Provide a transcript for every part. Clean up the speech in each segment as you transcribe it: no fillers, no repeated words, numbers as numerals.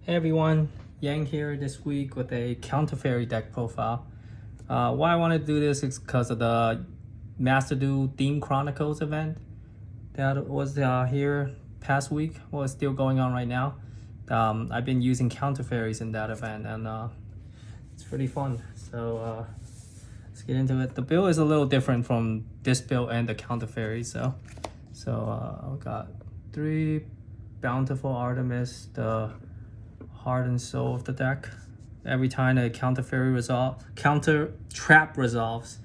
Hey everyone, Yang here this week with a Counter Fairy deck profile. Why I want to do this is because of the Master Duel Theme Chronicles event that was here past week. Well, it's still going on right now. I've been using Counter Fairies in that event and it's pretty fun. So let's get into it. The build is a little different from this build and the Counter Fairy. So I've got 3 Bountiful Artemis, the heart and soul of the deck. Every time a counter trap resolves,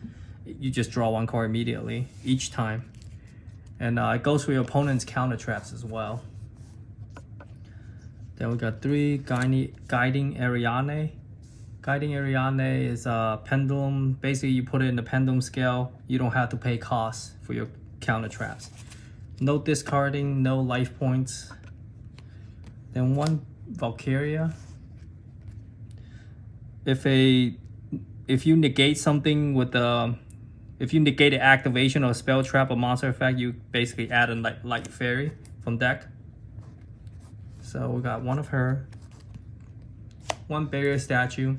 you just draw 1 card immediately each time, and it goes for your opponent's counter traps as well. Then we got 3 guiding Ariane. Guiding Ariane is a pendulum. Basically, you put it in the pendulum scale. You don't have to pay costs for your counter traps. No discarding, no life points. Then 1 Valkyria. If you negate something with if you negate the activation of a spell trap or monster effect, you basically add a light fairy from deck. So we got 1 of her, 1 barrier statue,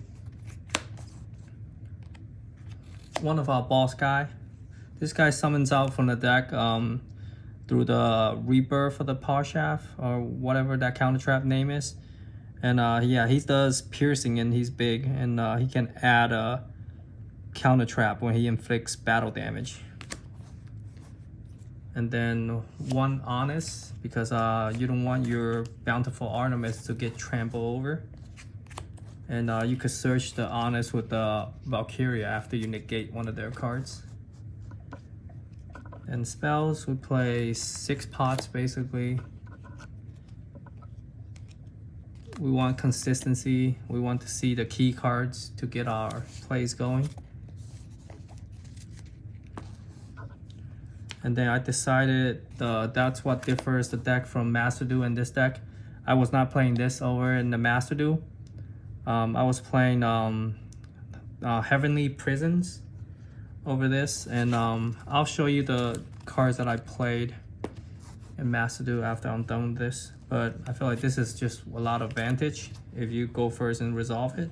1 of our boss guy. This guy summons out from the deck through the rebirth of the power shaft or whatever that counter trap name is. And yeah, he does piercing and he's big, and he can add a counter trap when he inflicts battle damage. And then 1 honest, because you don't want your Bountiful Artemis to get trampled over. And you could search the honest with the Valkyria after you negate 1 of their cards. And spells, we play 6 pots basically. We want consistency. We want to see the key cards to get our plays going. And then I decided that's what differs the deck from Master Duel and this deck. I was not playing this over in the Master Duel. I was playing Heavenly Prisons over this, and I'll show you the cards that I played in Master Duel after I'm done with this. But I feel like this is just a lot of advantage if you go first and resolve it.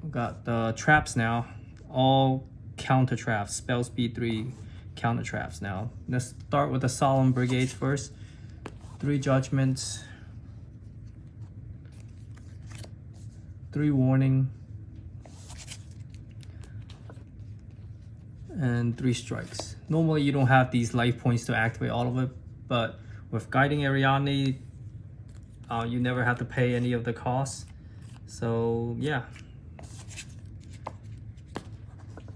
We've got the traps now, all counter traps, spell speed 3 counter traps now. Let's start with the Solemn Brigades first. 3 judgments, 3 warning, and 3 strikes. Normally you don't have these life points to activate all of it, but with Guiding Ariane, you never have to pay any of the costs. So yeah.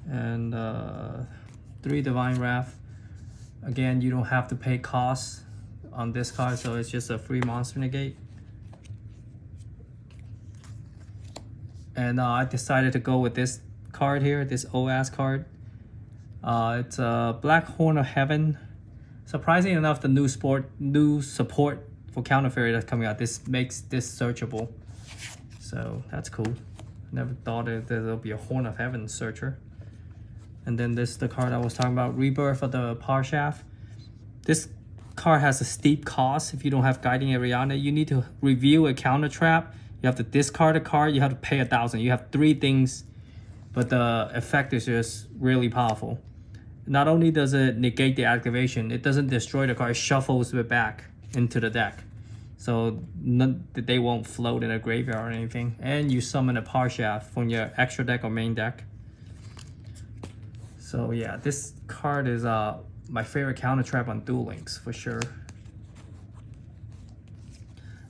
And 3 Divine Wrath. Again, you don't have to pay costs on this card, so it's just a free monster negate. And I decided to go with this card here, this OAS card. It's a Black Horn of Heaven. Surprisingly enough, the new support for Counter Fairy that's coming out, this makes this searchable. So that's cool. Never thought that there'll be a Horn of Heaven searcher. And then this is the card I was talking about, Rebirth of the Power Shaft. This card has a steep cost if you don't have Guiding Ariane. You need to reveal a counter trap. You have to discard a card. You have to pay 1,000. You have 3 things, but the effect is just really powerful. Not only does it negate the activation, it doesn't destroy the card, it shuffles it back into the deck. So they won't float in a graveyard or anything. And you summon a power shaft from your extra deck or main deck. So yeah, this card is my favorite counter trap on Duel Links for sure.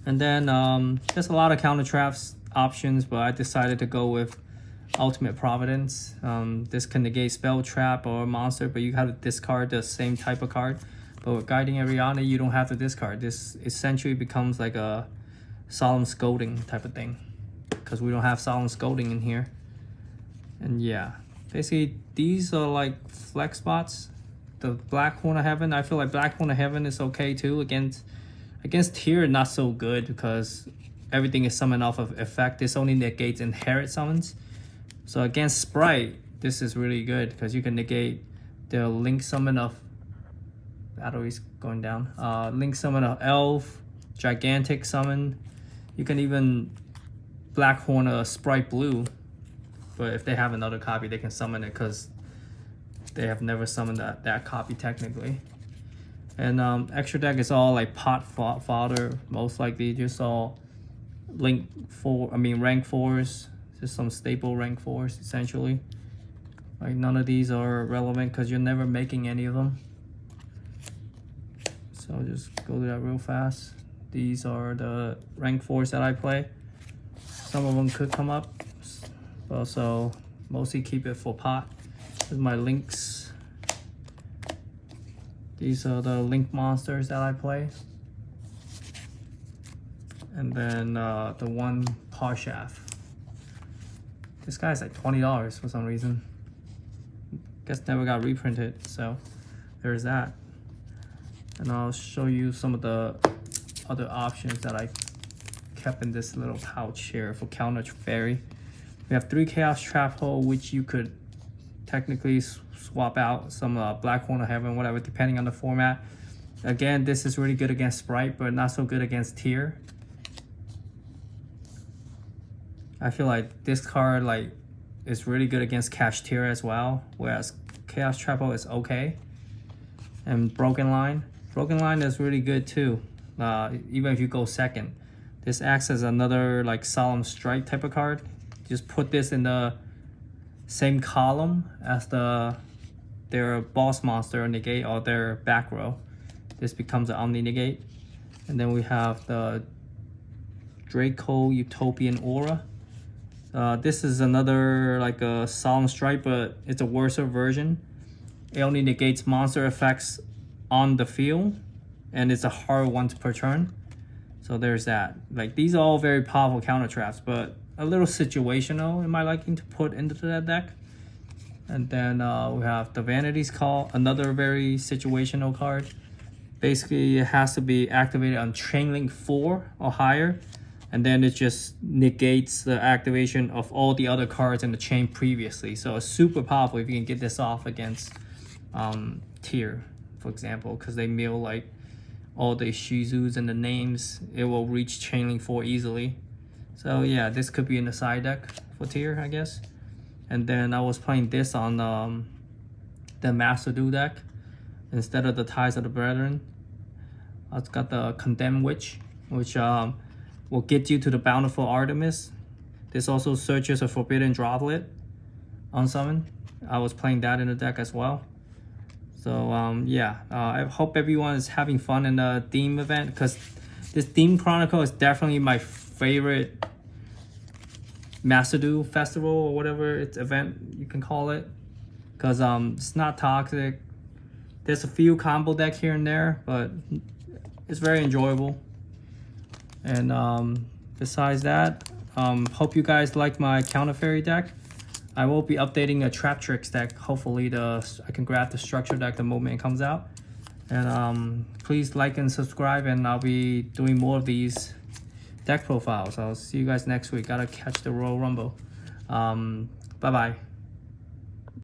And then there's a lot of counter traps options, but I decided to go with Ultimate Providence. This can negate spell trap or monster, but you have to discard the same type of card. But with Guiding Ariane, you don't have to discard. This essentially becomes like a Solemn Scolding type of thing, because we don't have Solemn Scolding in here. And yeah, basically these are like flex spots. The Black Horn of Heaven, I feel like Black Horn of Heaven is okay too. Against Tyr, not so good because everything is summoned off of effect. This only negates inherit summons. So against Sprite, this is really good because you can negate the link summon of batteries going down. Link summon of Elf, Gigantic summon, You can even black horn a Sprite Blue, but if they have another copy, they can summon it because they have never summoned that copy technically. And extra deck is all like pot fodder, most likely just all rank 4s, just some staple rank 4s essentially. Like none of these are relevant because you're never making any of them. So I'll just go to that real fast. These are the rank 4s that I play. Some of them could come up, but also mostly keep it for pot. This is my links. These are the link monsters that I play. And then the one Parshaft. This guy's like $20 for some reason. Guess never got reprinted, so there's that. And I'll show you some of the other options that I kept in this little pouch here for Counter Fairy. We have 3 Chaos Trap Hole, which you could technically swap out some Black Horn of Heaven, whatever, depending on the format. Again, this is really good against Sprite, but not so good against Tier. I feel like this card is really good against Cash Tier as well, whereas Chaos Trap Hole is okay. And Broken Line is really good too, even if you go second. This acts as another like Solemn Strike type of card. Just put this in the same column as their boss monster negate or their back row. This becomes an Omni negate. And then we have the Draco Utopian Aura. This is another like a Solemn Strike, but it's a worse version. It only negates monster effects on the field, and it's a hard once per turn. So there's that. Like these are all very powerful counter traps, but a little situational in my liking to put into that deck. And then we have the Vanity's Call, another very situational card. Basically, it has to be activated on Chain Link 4 or higher, and then it just negates the activation of all the other cards in the chain previously. So it's super powerful if you can get this off against Tier, for example, because they mill like all the Shizus and the names. It will reach Chain Link 4 easily. So yeah, this could be in the side deck for Tier, I guess. And then I was playing this on the Master Duel deck instead of the Ties of the Brethren. I've got the Condemned Witch, which will get you to the Bountiful Artemis. This also searches a Forbidden Droplet on summon. I was playing that in the deck as well. So yeah, I hope everyone is having fun in the theme event, because this theme chronicle is definitely my favorite Master Duel festival or whatever it's event you can call it, because it's not toxic. There's a few combo deck here and there, but it's very enjoyable. And besides that, hope you guys like my Counter Fairy deck. I will be updating a Trap Tricks deck. Hopefully I can grab the structure deck the moment it comes out. And please like and subscribe, and I'll be doing more of these deck profiles. I'll see you guys next week. Gotta catch the Royal Rumble. Bye bye.